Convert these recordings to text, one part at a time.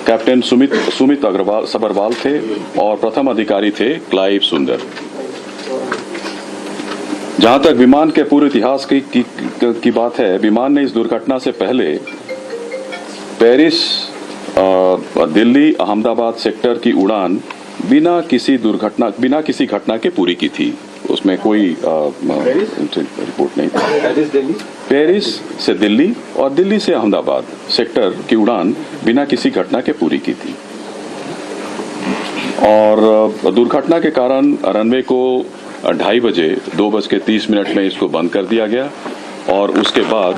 Captain Sumit Agarwal Sabharwal थे और प्रथम अधिकारी थे क्लाइव सुंदर। जहां तक विमान के पूरे इतिहास की बात है, विमान ने इस दुर्घटना से पहले पेरिस दिल्ली अहमदाबाद सेक्टर की उड़ान बिना किसी घटना के पूरी की थी। उसमें कोई रिपोर्ट नहीं थी। पेरिस से दिल्ली और दिल्ली से अहमदाबाद सेक्टर की उड़ान बिना किसी घटना के पूरी की थी। और दुर्घटना के कारण रनवे को 2:30 बजे 2:30 में इसको बंद कर दिया गया और उसके बाद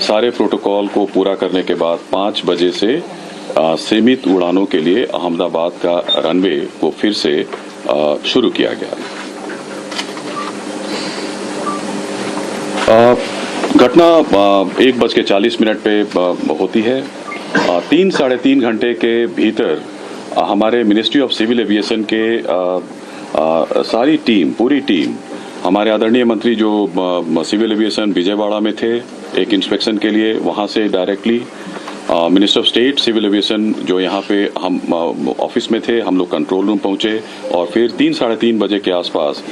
सारे प्रोटोकॉल को पूरा करने के बाद 5 बजे से सीमित उड़ानों के लिए अहमदाबाद का रनवे को फिर से शुरू किया गया। घटना 1:40 पे होती है। 3-3.5 घंटे के भीतर हमारे मिनिस्ट्री ऑफ सिविल एविएशन के सारी टीम, पूरी टीम, हमारे आदरणीय मंत्री जो सिविल एविएशन विजयवाड़ा में थे एक इंस्पेक्शन के लिए, वहां से directly minister of state civil aviation जो यहाँ पे हम ऑफिस में थे, हम लोग कंट्रोल रूम पहुंचे और फिर 3-3.5 बजे के आसपास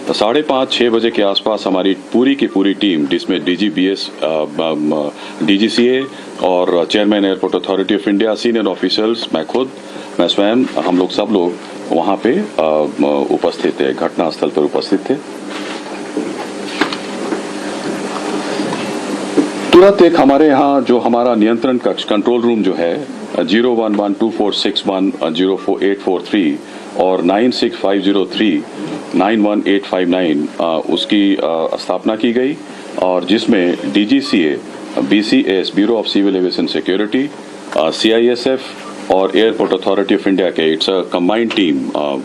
5:30-6 बजे के आसपास हमारी पूरी की पूरी टीम, जिसमें DGBS, DGCA और chairman airport authority of India, senior officers, मैं स्वयं, हम लोग सब लोग वहाँ पे उपस्थित थे, घटनास्थल पर उपस्थित थे। तुरंत एक हमारे यहाँ जो हमारा नियंत्रण कक्ष कंट्रोल रूम जो है 0112461 और 9650391859 उसकी स्थापना की गई और जिसमें DGCA, BCS bureau of civil aviation security, CISF और एयरपोर्ट अथॉरिटी ऑफ इंडिया के it's a combined team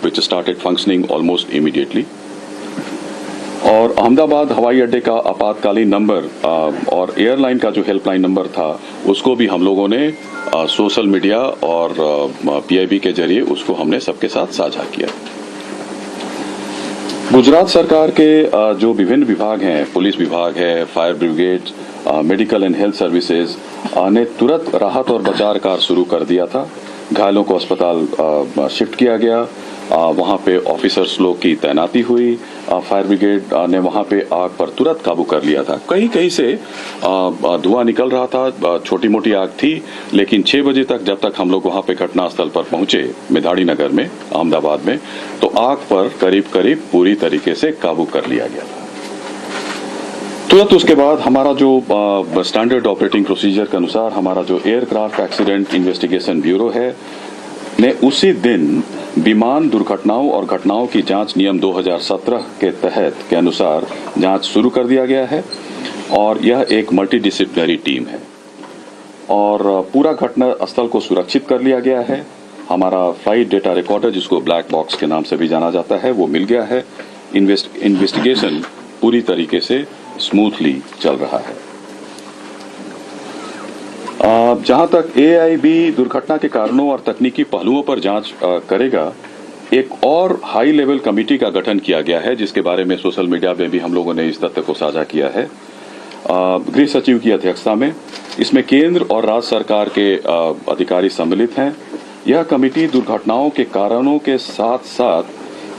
which started functioning almost immediately. और अहमदाबाद हवाई अड्डे का आपातकालीन नंबर और एयरलाइन का जो हेल्पलाइन नंबर था उसको भी हम लोगों ने सोशल मीडिया और PIB के जरिए उसको हमने सबके साथ साझा किया। गुजरात सरकार के जो विभिन्न विभाग हैं, पुलिस विभाग है, fire brigade, medical and health services ने तुरंत राहत और बचाव कार्य शुरू कर दिया था। घायलों को अस्पताल शिफ्ट किया गया। वहां पे ऑफिसर्स लोग की तैनाती हुई। फायर ब्रिगेड ने वहां पे आग पर तुरंत काबू कर लिया था। कहीं कहीं से धुआं निकल रहा था, छोटी मोटी आग थी, लेकिन 6 बजे तक जब तक हम लोग वहां पे घटनास्थल पर पहुंचे मेधाड़ी नगर में, अहमदाबाद में, तो आग पर करीब करीब पूरी तरीके से काबू कर लिया गया था। तुरंत उसके बाद हमारा जो स्टैंडर्ड ऑपरेटिंग प्रोसीजर के अनुसार हमारा जो एयरक्राफ्ट एक्सीडेंट इन्वेस्टिगेशन ब्यूरो है ने उसी दिन विमान दुर्घटनाओं और घटनाओं की जांच नियम 2017 के तहत के अनुसार जांच शुरू कर दिया गया है और यह एक मल्टीडिसिप्लिनरी टीम है और पूरा घटना स्थल को सुरक्षित कर लिया गया है। हमारा फ्लाइट डेटा रिकॉर्डर, जिसको ब्लैक बॉक्स के नाम से भी जाना जाता है, वो मिल गया है। इन्वेस्टिगेशन पूरी तरीके से स्मूथली चल रहा है। जहां तक AIB दुर्घटना के कारणों और तकनीकी पहलुओं पर जांच करेगा, एक और हाई लेवल कमेटी का गठन किया गया है, जिसके बारे में सोशल मीडिया में भी हम लोगों ने इस तथ्य को साझा किया है। गृह सचिव की अध्यक्षता में इसमें केंद्र और राज्य सरकार के अधिकारी सम्मिलित हैं। यह कमेटी दुर्घटनाओं के कारणों के साथ साथ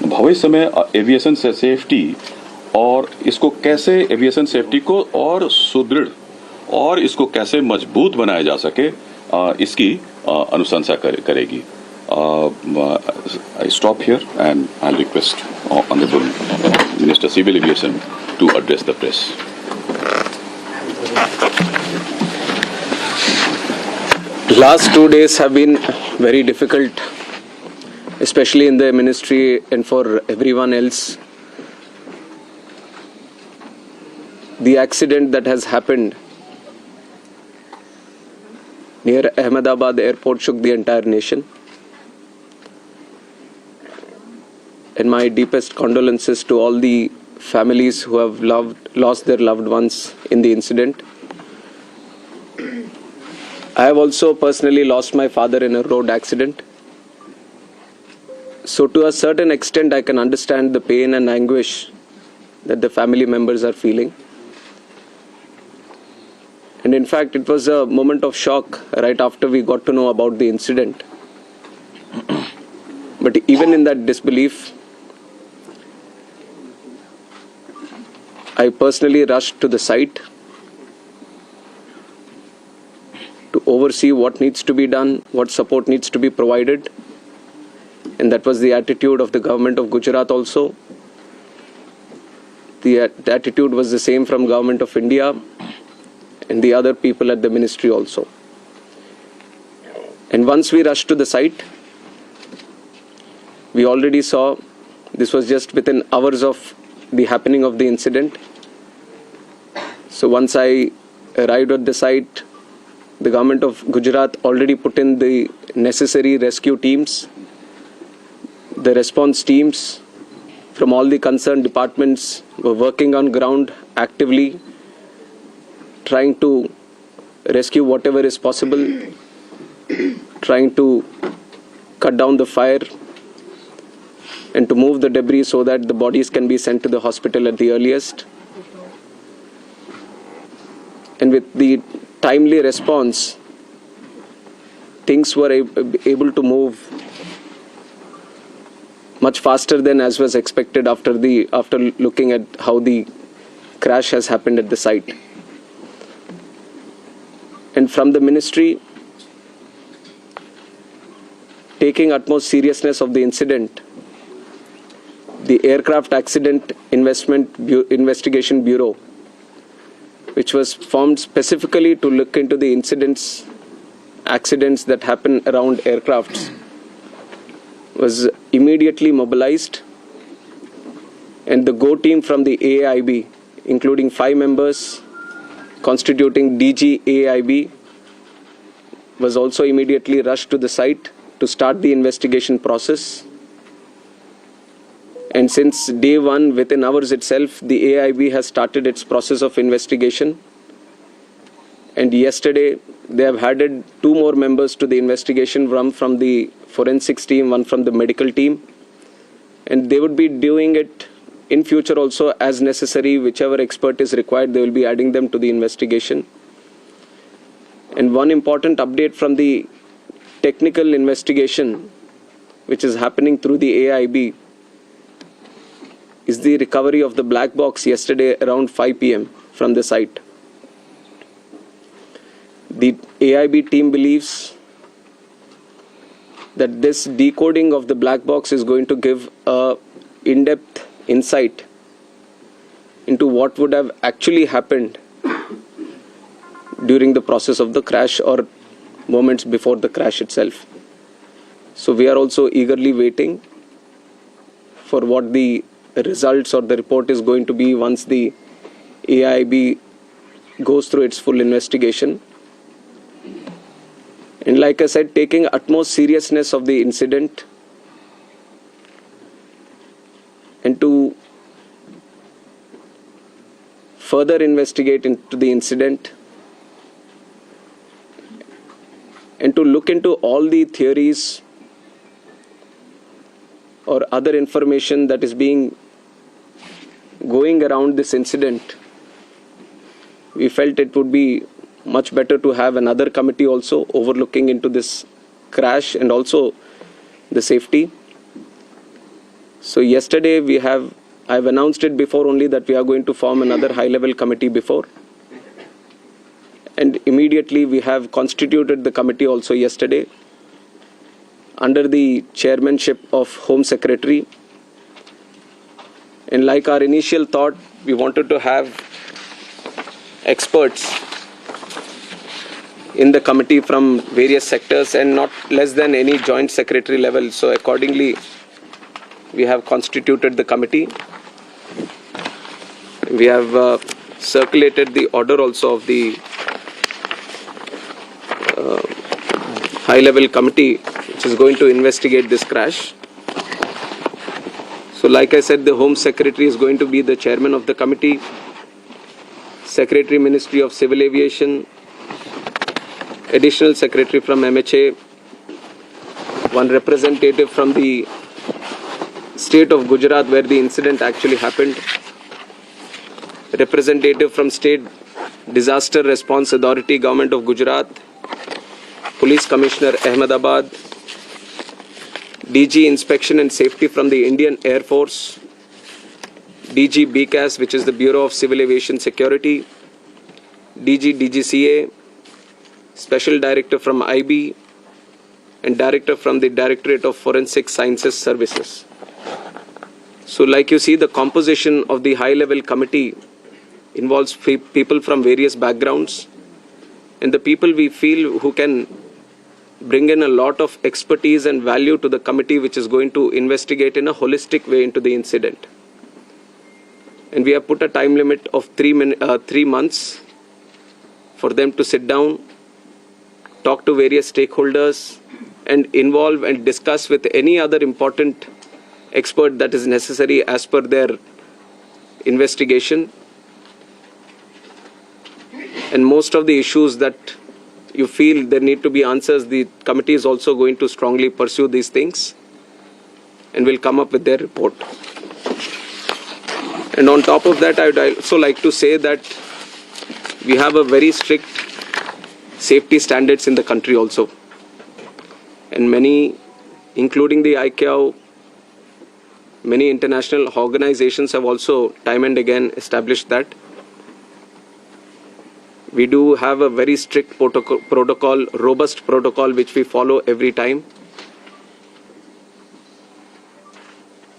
भविष्य में एविएशन से सेफ्टी और इसको कैसे एविएशन सेफ्टी को और सुदृढ़ और इसको कैसे मजबूत बनाया जा सके, इसकी अनुशंसा करेगी। I stop here and I request honourable minister civil aviation to address the press. Last 2 days have been very difficult, especially in the ministry and for everyone else. The accident that has happened near Ahmedabad airport shook the entire nation. And my deepest condolences to all the families who have lost their loved ones in the incident. I have also personally lost my father in a road accident. So to a certain extent, I can understand the pain and anguish that the family members are feeling. And in fact, it was a moment of shock right after we got to know about the incident. But even in that disbelief, I personally rushed to the site to oversee what needs to be done, what support needs to be provided. And that was the attitude of the government of Gujarat also. The attitude was the same from government of India and the other people at the ministry also. And once we rushed to the site, we already saw, this was just within hours of the happening of the incident. So once I arrived at the site, the government of Gujarat already put in the necessary rescue teams, the response teams from all the concerned departments were working on ground actively, trying to rescue whatever is possible, trying to cut down the fire and to move the debris so that the bodies can be sent to the hospital at the earliest. And with the timely response, things were able to move much faster than as was expected after looking at how the crash has happened at the site. And from the ministry, taking utmost seriousness of the incident, the Aircraft Accident Investigation Bureau, which was formed specifically to look into the accidents that happen around aircrafts, was immediately mobilized, and the GO team from the AIB, including 5 members constituting DG AIB, was also immediately rushed to the site to start the investigation process. And since day one, within hours itself, the AIB has started its process of investigation. And yesterday, they have added 2 more members to the investigation, one from the forensics team, one from the medical team. And they would be doing it in future also as necessary. Whichever expert is required, they will be adding them to the investigation. And one important update from the technical investigation, which is happening through the AIB, is the recovery of the black box yesterday around 5 p.m. from the site. The AIB team believes that this decoding of the black box is going to give a in-depth insight into what would have actually happened during the process of the crash or moments before the crash itself. So we are also eagerly waiting for what the results or the report is going to be once the AIB goes through its full investigation. And like I said, taking utmost seriousness of the incident and to further investigate into the incident and to look into all the theories or other information that is going around this incident, we felt it would be much better to have another committee also overlooking into this crash and also the safety. So yesterday I've announced it before only that we are going to form another high-level committee before. And immediately we have constituted the committee also yesterday under the chairmanship of Home Secretary. And like our initial thought, we wanted to have experts in the committee from various sectors and not less than any joint secretary level. So accordingly, we have constituted the committee. We have circulated the order also of the high-level committee which is going to investigate this crash. So like I said, the Home Secretary is going to be the chairman of the committee, Secretary Ministry of Civil Aviation, Additional Secretary from MHA, one representative from the state of Gujarat where the incident actually happened, representative from state Disaster Response Authority, Government of Gujarat, Police Commissioner Ahmedabad, DG Inspection and Safety from the Indian Air Force, DG BCAS, which is the Bureau of Civil Aviation Security, DG DGCA, Special Director from IB, and Director from the Directorate of Forensic Sciences Services. So like you see, the composition of the high-level committee involves people from various backgrounds, and the people we feel who can bring in a lot of expertise and value to the committee, which is going to investigate in a holistic way into the incident. And we have put a time limit of 3 months for them to sit down, talk to various stakeholders, and involve and discuss with any other important expert that is necessary as per their investigation. And most of the issues that you feel there need to be answers, the committee is also going to strongly pursue these things and will come up with their report. And on top of that, I would also like to say that we have a very strict safety standards in the country also. And many, including the ICAO, many international organizations have also time and again established that. We do have a very strict protocol, robust protocol, which we follow every time.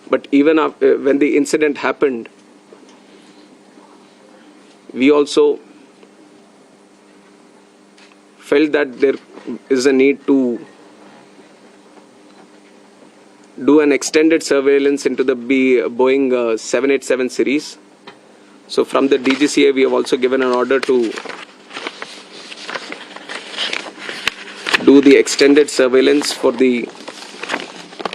But even after, when the incident happened, we also felt that there is a need to do an extended surveillance into the Boeing 787 series. So from the DGCA, we have also given an order to do the extended surveillance for the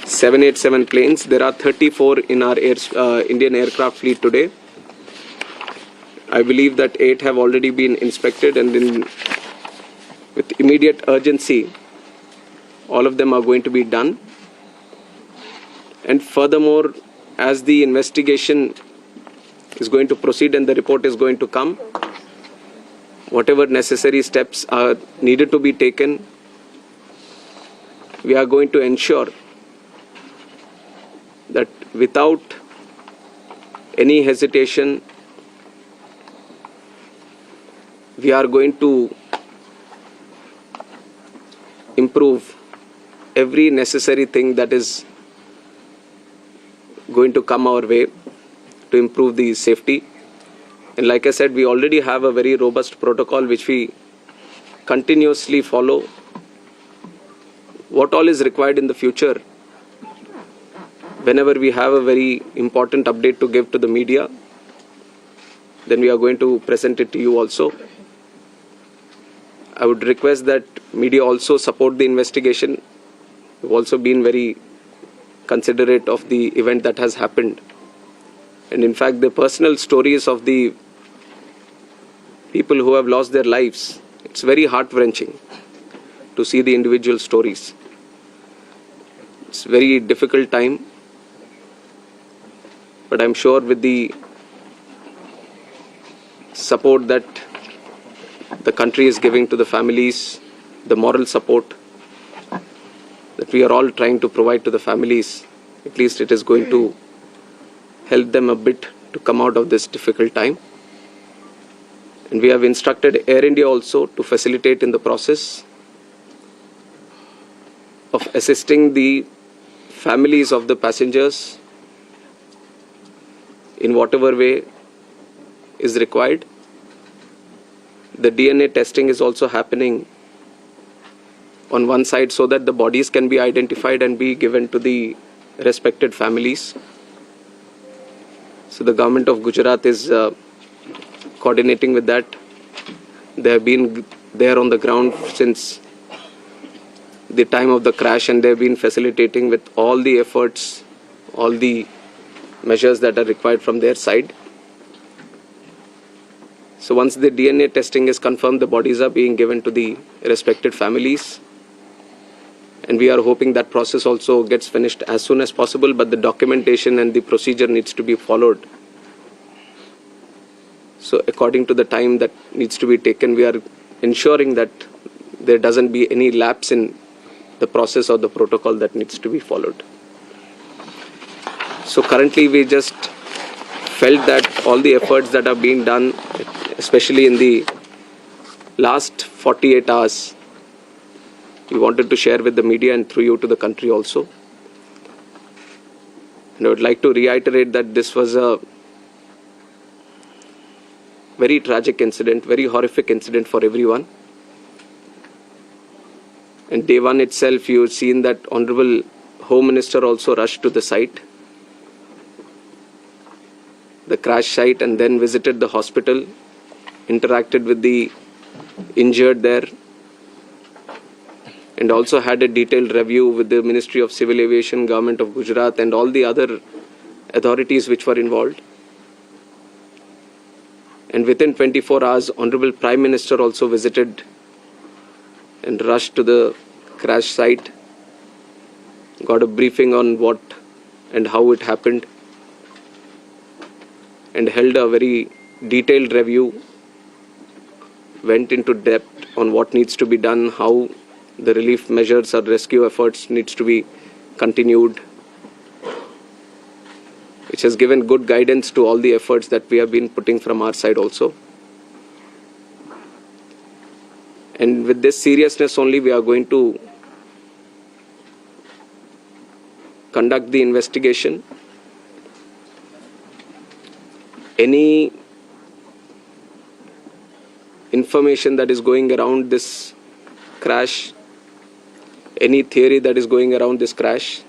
787 planes. There are 34 in our Indian aircraft fleet today. I believe that 8 have already been inspected, and with immediate urgency, all of them are going to be done. And furthermore, as the investigation is going to proceed and the report is going to come, whatever necessary steps are needed to be taken, we are going to ensure that without any hesitation, we are going to improve every necessary thing that is going to come our way to improve the safety. And like I said, we already have a very robust protocol which we continuously follow. What all is required in the future, whenever we have a very important update to give to the media, then we are going to present it to you also. I would request that media also support the investigation. We've also been very considerate of the event that has happened. And in fact, the personal stories of the people who have lost their lives, it's very heart-wrenching to see the individual stories. It's a very difficult time, but I'm sure with the support that the country is giving to the families, the moral support that we are all trying to provide to the families, at least it is going to help them a bit to come out of this difficult time. And we have instructed Air India also to facilitate in the process of assisting the families of the passengers in whatever way is required. The DNA testing is also happening on one side so that the bodies can be identified and be given to the respected families. So the government of Gujarat is coordinating with that. They have been there on the ground since the time of the crash, and they have been facilitating with all the efforts, all the measures that are required from their side. So once the DNA testing is confirmed, the bodies are being given to the respected families. And we are hoping that process also gets finished as soon as possible, but the documentation and the procedure needs to be followed So according to the time that needs to be taken, we are ensuring that there doesn't be any lapse in the process or the protocol that needs to be followed. So currently we just felt that all the efforts that are being done, especially in the last 48 hours, we wanted to share with the media and through you to the country also. And I would like to reiterate that this was a very tragic incident, very horrific incident for everyone. And day one itself, you've seen that Honorable Home Minister also rushed to the site, the crash site, and then visited the hospital, interacted with the injured there, and also had a detailed review with the Ministry of Civil Aviation, Government of Gujarat, and all the other authorities which were involved. And within 24 hours, Honorable Prime Minister also visited and rushed to the crash site, got a briefing on what and how it happened, and held a very detailed review, went into depth on what needs to be done, how the relief measures or rescue efforts needs to be continued, which has given good guidance to all the efforts that we have been putting from our side also. And with this seriousness only, we are going to conduct the investigation. Any information that is going around this crash, any theory that is going around this crash,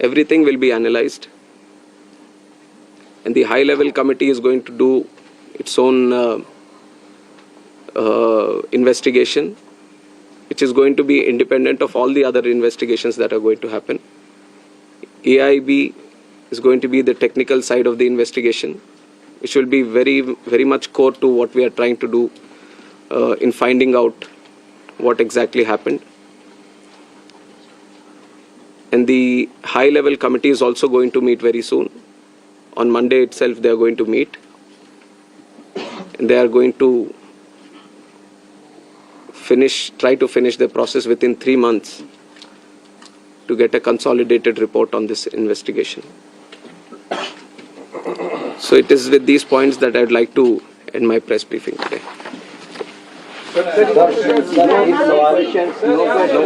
everything will be analyzed. And the high-level committee is going to do its own investigation, which is going to be independent of all the other investigations that are going to happen. AIB is going to be the technical side of the investigation, which will be very, very much core to what we are trying to do in finding out what exactly happened. And the high-level committee is also going to meet very soon. On Monday itself, they are going to meet. And they are going to try to finish the process within 3 months to get a consolidated report on this investigation. So it is with these points that I would like to end my press briefing today. No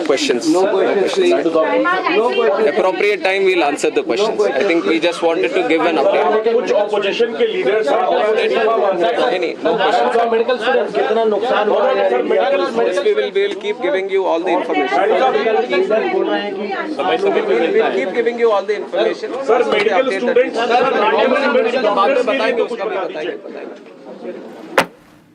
questions. Appropriate time we'll answer the questions. I think we just wanted to give an update. कुछ opposition के leaders No questions. medical students कितना नुकसान हुआ है We will keep giving you all the information. We'll keep giving you all the information. Sir, medical students बताएंगे उसका भी बताएंगे.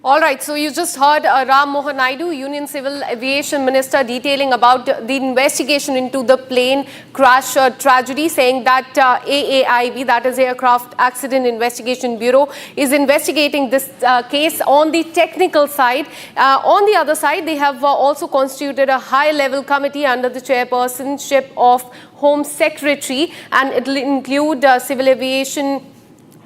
All right, so you just heard Mohan Naidu, Union Civil Aviation Minister, detailing about the investigation into the plane crash tragedy, saying that AAIB, that is Aircraft Accident Investigation Bureau, is investigating this case on the technical side. On the other side, they have also constituted a high-level committee under the chairpersonship of Home Secretary, and it will include civil aviation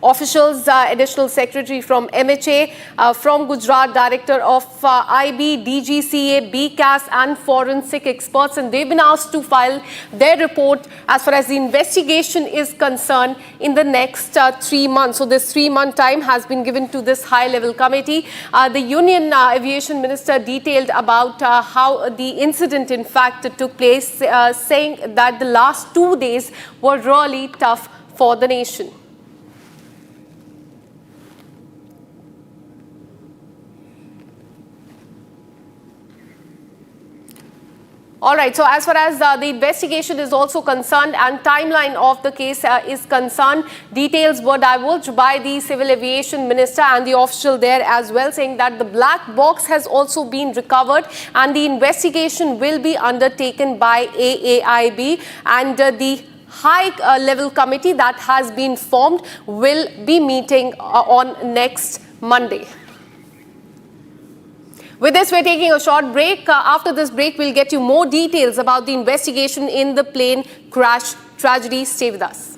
officials, additional secretary from MHA, from Gujarat, director of IB, DGCA, BCAS, and forensic experts. And they've been asked to file their report as far as the investigation is concerned in the next 3 months. So this 3-month time has been given to this high-level committee. The Union Aviation Minister detailed about how the incident in fact took place, saying that the last 2 days were really tough for the nation. All right, so as far as the investigation is also concerned and timeline of the case is concerned, details were divulged by the Civil Aviation Minister and the official there as well, saying that the black box has also been recovered and the investigation will be undertaken by AAIB, and the high-level committee that has been formed will be meeting on next Monday. With this, we're taking a short break. After this break, we'll get you more details about the investigation in the plane crash tragedy. Stay with us.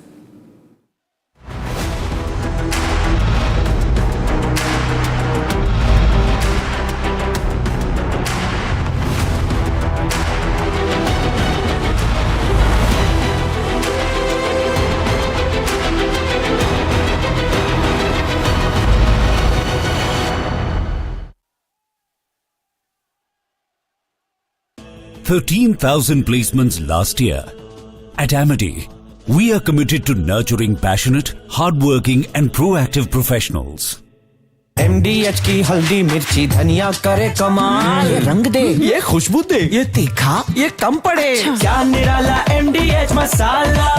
13,000 placements last year. At Amity, we are committed to nurturing passionate, hardworking and proactive professionals. MDH की हल्दी मिर्ची धनिया करे कमाल, ये रंग दे, ये खुशबू दे, ये तीखा, ये कम पड़े, क्या निराला MDH मसाला।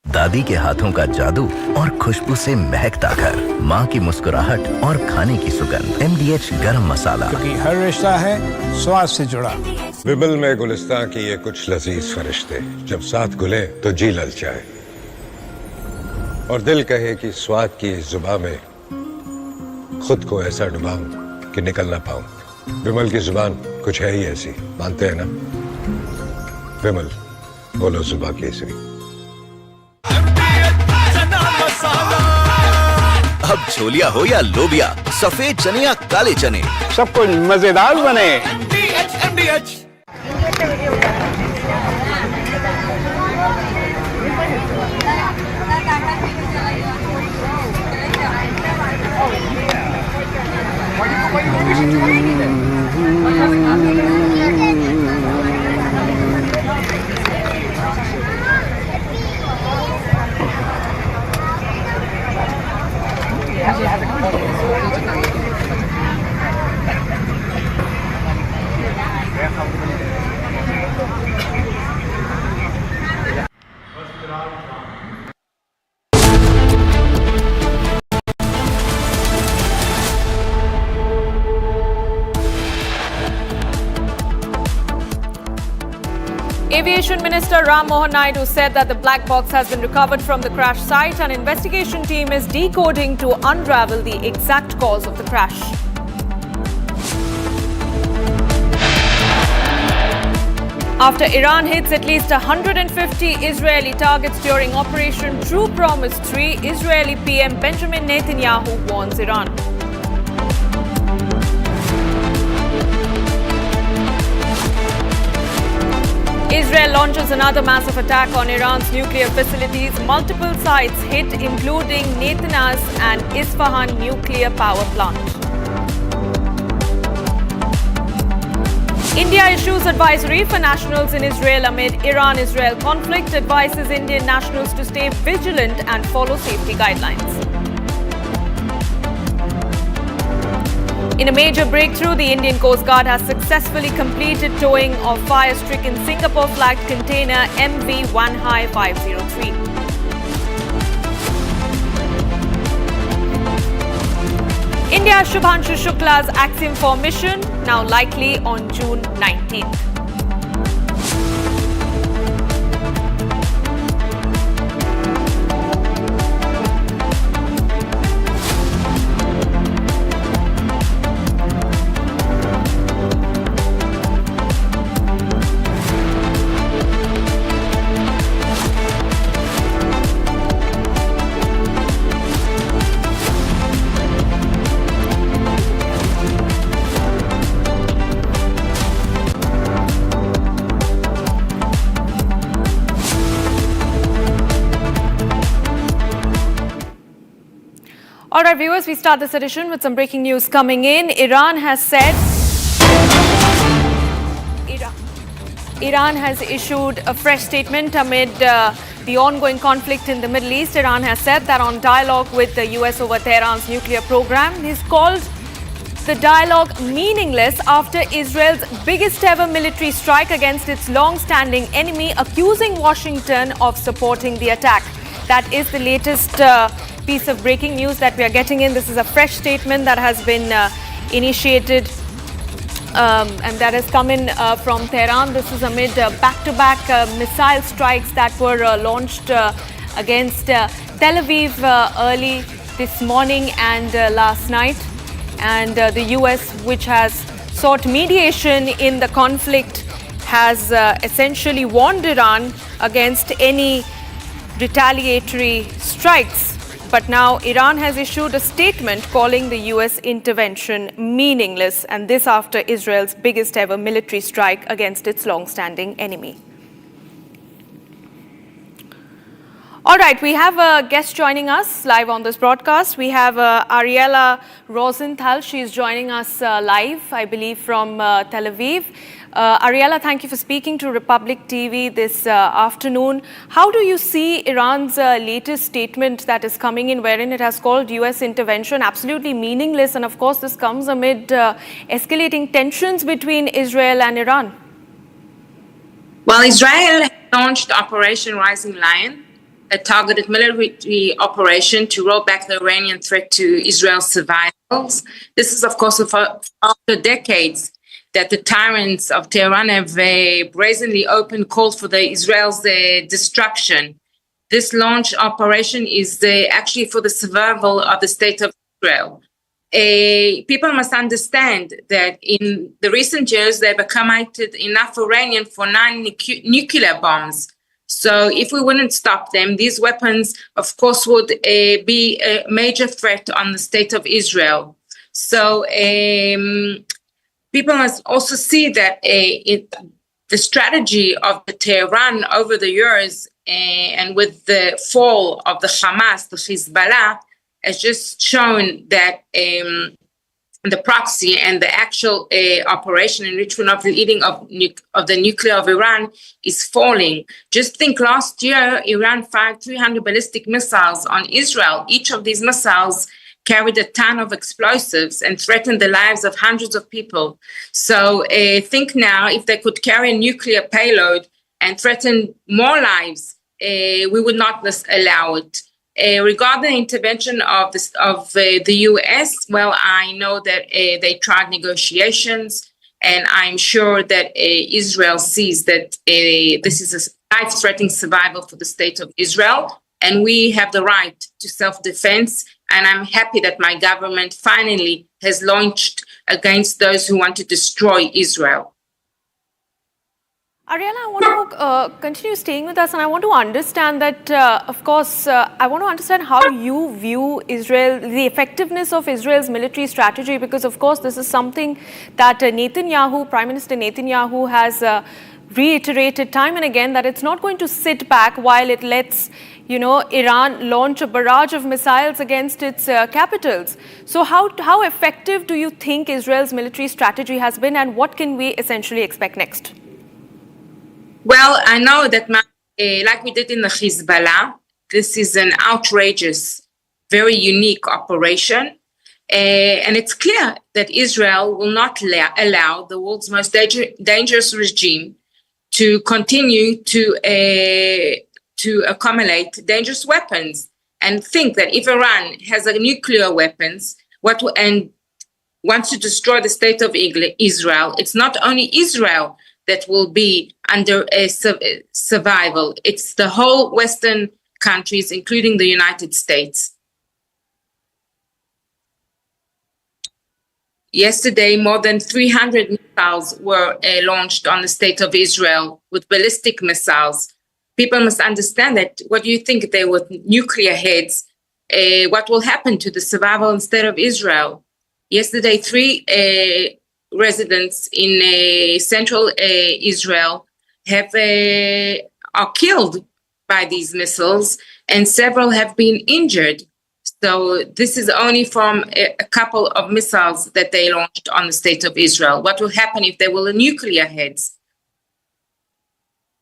दादी के हाथों का जादू और खुशबू से महकता घर, माँ की मुस्कुराहट और खाने की सुगंध। MDH गरम मसाला, क्योंकि हर रिश्ता है स्वाद से जुड़ा। विमल में गुलिस्तां की ये कुछ लजीज फरिश्ते, जब साथ घुले तो जी ललचाए और दिल कहे कि स्वाद की इस जुबान में खुद को ऐसा डुबाऊं कि निकल ना पाऊं। विमल की जुबान कुछ है ही ऐसी, मानते हैं ना? विमल, बोलो जुबान केसरी। अब छोलिया हो या लोबिया, सफेद चने या काले चने, सब कुछ मजेदार बने। MDH। Aviation Minister Mohan Naidu said that the black box has been recovered from the crash site. An investigation team is decoding to unravel the exact cause of the crash. After Iran hits at least 150 Israeli targets during Operation True Promise 3, Israeli PM Benjamin Netanyahu warns Iran. Israel launches another massive attack on Iran's nuclear facilities. Multiple sites hit, including Natanz and Isfahan nuclear power plant. India issues advisory for nationals in Israel amid Iran-Israel conflict, advises Indian nationals to stay vigilant and follow safety guidelines. In a major breakthrough, the Indian Coast Guard has successfully completed towing of fire-stricken Singapore-flagged container MV Wanhai 503. India's Shubhanshu Shukla's Axiom 4 mission now likely on June 19th. All right, viewers, we start this edition with some breaking news coming in. Iran has issued a fresh statement amid the ongoing conflict in the Middle East. Iran has said that on dialogue with the US over Tehran's nuclear program, he's called the dialogue meaningless after Israel's biggest ever military strike against its long-standing enemy, accusing Washington of supporting the attack. That is the latest piece of breaking news that we are getting in. This is a fresh statement that has been initiated and that has come in from Tehran. This is amid back-to-back missile strikes that were launched against Tel Aviv early this morning and last night. And the US, which has sought mediation in the conflict, has essentially warned Iran against any retaliatory strikes. But now Iran has issued a statement calling the US intervention meaningless, and this after Israel's biggest ever military strike against its long-standing enemy. All right, we have a guest joining us live on this broadcast. We have Ariella Rosenthal. She's joining us live, I believe, from Tel Aviv. Ariella, thank you for speaking to Republic TV this afternoon. How do you see Iran's latest statement that is coming in, wherein it has called US intervention absolutely meaningless? And of course, this comes amid escalating tensions between Israel and Iran. Well, Israel launched Operation Rising Lion, a targeted military operation to roll back the Iranian threat to Israel's survivals. This is, of course, after decades that the tyrants of Tehran have brazenly open called for Israel's destruction. This launch operation is actually for the survival of the state of Israel. People must understand that in the recent years, they've accumulated enough uranium for 9 nuclear bombs. So if we wouldn't stop them, these weapons, of course, would be a major threat on the state of Israel. So people must also see that the strategy of the Tehran over the years and with the fall of the Hamas, the Hezbollah, has just shown that the proxy and the actual operation enrichment of the eating of the nuclear of Iran is falling. Just think last year, Iran fired 300 ballistic missiles on Israel. Each of these missiles carried a ton of explosives and threatened the lives of hundreds of people. So think now, if they could carry a nuclear payload and threaten more lives, we would not allow it. Regarding the intervention of the US, well, I know that they tried negotiations, and I'm sure that Israel sees that this is a life-threatening survival for the state of Israel, and we have the right to self-defense. And I'm happy that my government finally has launched against those who want to destroy Israel. Ariella, I want to continue staying with us, and I want to understand that, of course, I want to understand how you view Israel, the effectiveness of Israel's military strategy, because, of course, this is something that Prime Minister Netanyahu has reiterated time and again, that it's not going to sit back while it lets, Iran launch a barrage of missiles against its capitals. So how effective do you think Israel's military strategy has been, and what can we essentially expect next? Well, I know that, like we did in the Hezbollah, this is an outrageous, very unique operation. And it's clear that Israel will not allow the world's most dangerous regime to continue to accumulate dangerous weapons, and think that if Iran has a nuclear weapons and wants to destroy the state of Israel, it's not only Israel that will be under a survival. It's the whole Western countries, including the United States. Yesterday, more than 300 missiles were launched on the state of Israel with ballistic missiles. People must understand that. What do you think? They were nuclear heads. What will happen to the survival and state of Israel? Yesterday, 3 residents in central Israel are killed by these missiles, and several have been injured. So this is only from a couple of missiles that they launched on the state of Israel. What will happen if there were nuclear heads?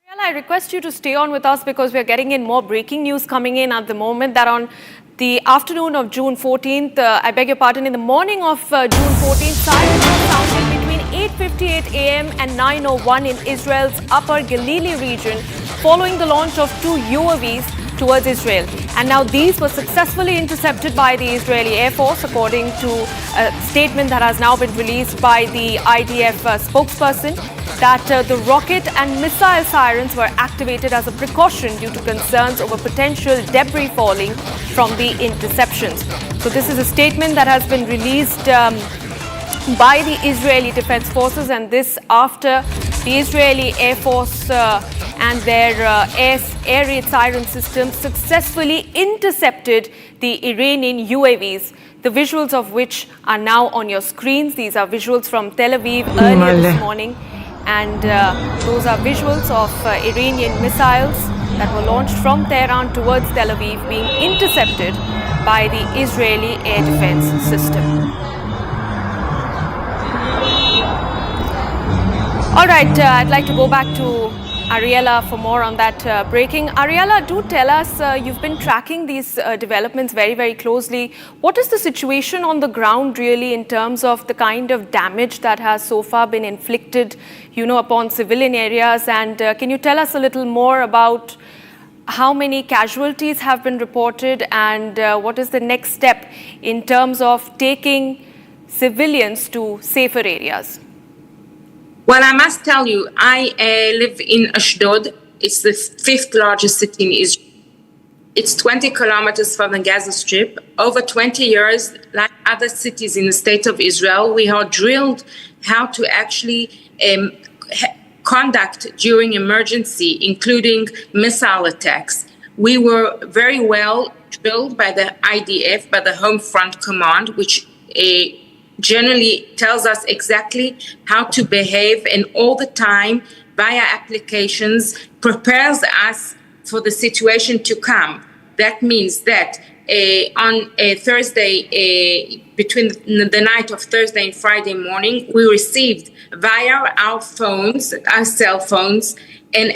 Well, I request you to stay on with us because we're getting in more breaking news coming in at the moment that on the afternoon of June 14th, I beg your pardon, in the morning of June 14th, sirens were sounded between 8:58 a.m. and 9:01 in Israel's Upper Galilee region following the launch of 2 UAVs towards Israel. And now these were successfully intercepted by the Israeli Air Force, according to a statement that has now been released by the IDF spokesperson, that the rocket and missile sirens were activated as a precaution due to concerns over potential debris falling from the interceptions. So this is a statement that has been released by the Israeli Defense Forces, and this after the Israeli Air Force and their air raid siren system successfully intercepted the Iranian UAVs, the visuals of which are now on your screens. These are visuals from Tel Aviv earlier this morning, and those are visuals of Iranian missiles that were launched from Tehran towards Tel Aviv being intercepted by the Israeli air defense system. All right, I'd like to go back to Ariella for more on that breaking. Ariella, do tell us, you've been tracking these developments very, very closely. What is the situation on the ground really in terms of the kind of damage that has so far been inflicted, upon civilian areas? And can you tell us a little more about how many casualties have been reported and what is the next step in terms of taking civilians to safer areas? Well, I must tell you, I live in Ashdod. It's the 5th largest city in Israel. It's 20 kilometers from the Gaza Strip. Over 20 years, like other cities in the state of Israel, we are drilled how to actually conduct during emergency, including missile attacks. We were very well drilled by the IDF, by the Home Front Command, which generally tells us exactly how to behave, and all the time via applications prepares us for the situation to come. That means that on a Thursday, between the night of Thursday and Friday morning, we received via our phones, our cell phones, an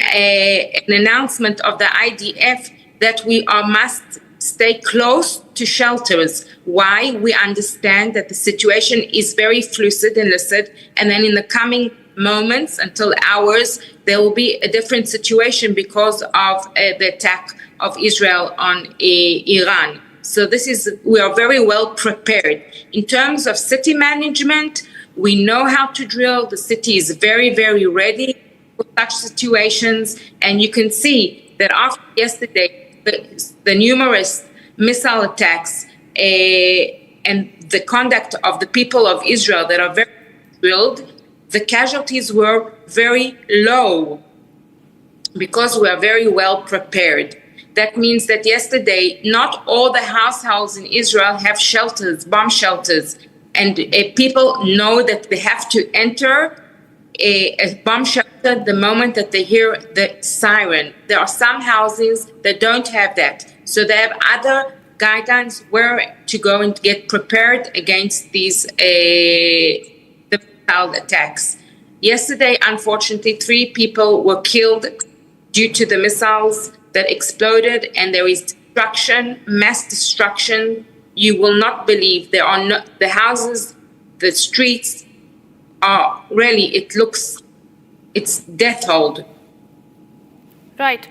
announcement of the IDF that we must stay close to shelters. Why? We understand that the situation is very fluid and lucid, and then in the coming moments until hours, there will be a different situation because of the attack of Israel on Iran. So we are very well prepared. In terms of city management, we know how to drill. The city is very, very ready for such situations. And you can see that after yesterday, the numerous missile attacks and the conduct of the people of Israel that are very drilled, the casualties were very low because we are very well prepared. That means that yesterday, not all the households in Israel have shelters, bomb shelters, and people know that they have to enter a bomb shelter the moment that they hear the siren. There are some houses that don't have that. So they have other guidelines where to go and get prepared against these missile attacks. Yesterday, unfortunately, 3 people were killed due to the missiles that exploded, and there is destruction, mass destruction. You will not believe there are the houses, the streets are really, it's death hold. Right.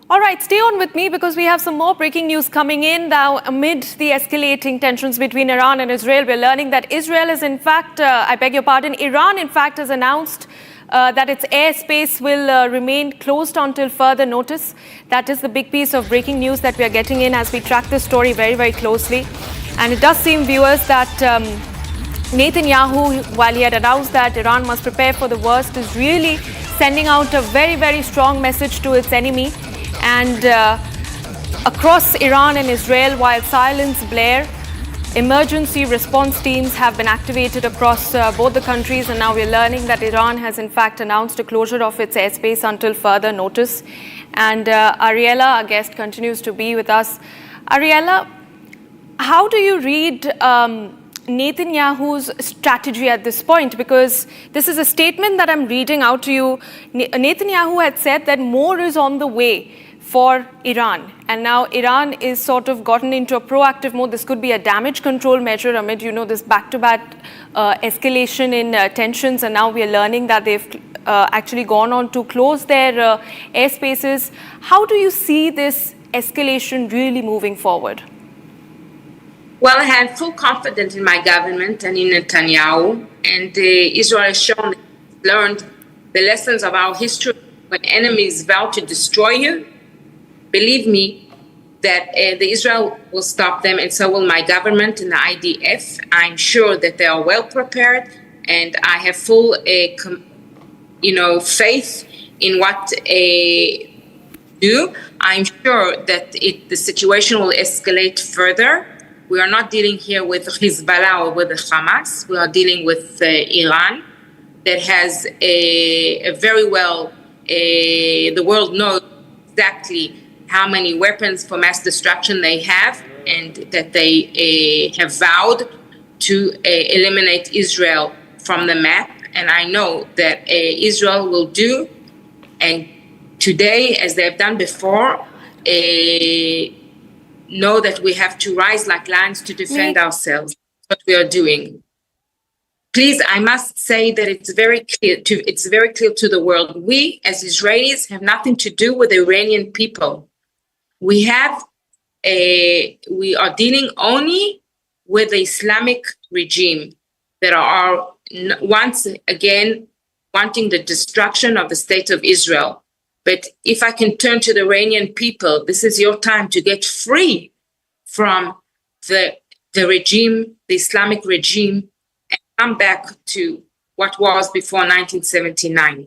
All right, stay on with me because we have some more breaking news coming in now. Amid the escalating tensions between Iran and Israel, we're learning that Israel is in fact, Iran in fact has announced that its airspace will remain closed until further notice. That is the big piece of breaking news that we are getting in as we track this story very, very closely. And it does seem, viewers, that Netanyahu, while he had announced that Iran must prepare for the worst, is really sending out a very, very strong message to its enemy. And across Iran and Israel, while silence blare, emergency response teams have been activated across both the countries, and now we're learning that Iran has in fact announced a closure of its airspace until further notice. And Ariella, our guest, continues to be with us. Ariella, How do you read Netanyahu's strategy at this point? Because this is a statement that I'm reading out to you. Netanyahu had said that more is on the way for Iran. And now Iran is sort of gotten into a proactive mode. This could be a damage control measure amid, this back-to-back escalation in tensions. And now we are learning that they've actually gone on to close their airspaces. How do you see this escalation really moving forward? Well, I have full confidence in my government and in Netanyahu. And Israel has shown, learned the lessons of our history. When enemies vow to destroy you, believe me that the Israel will stop them, and so will my government and the IDF. I'm sure that they are well prepared, and I have full, faith in what do. I'm sure that the situation will escalate further. We are not dealing here with Hezbollah or with the Hamas. We are dealing with Iran, that has a very well. The world knows exactly how many weapons for mass destruction they have, and that they have vowed to eliminate Israel from the map. And I know that Israel will do, and today, as they have done before, know that we have to rise like lions to defend ourselves. What we are doing. Please, I must say that it's very clear to the world. We, as Israelis, have nothing to do with the Iranian people. We are dealing only with the Islamic regime that are once again wanting the destruction of the state of Israel. But if I can turn to the Iranian people, this is your time to get free from the regime, the Islamic regime, and come back to what was before 1979.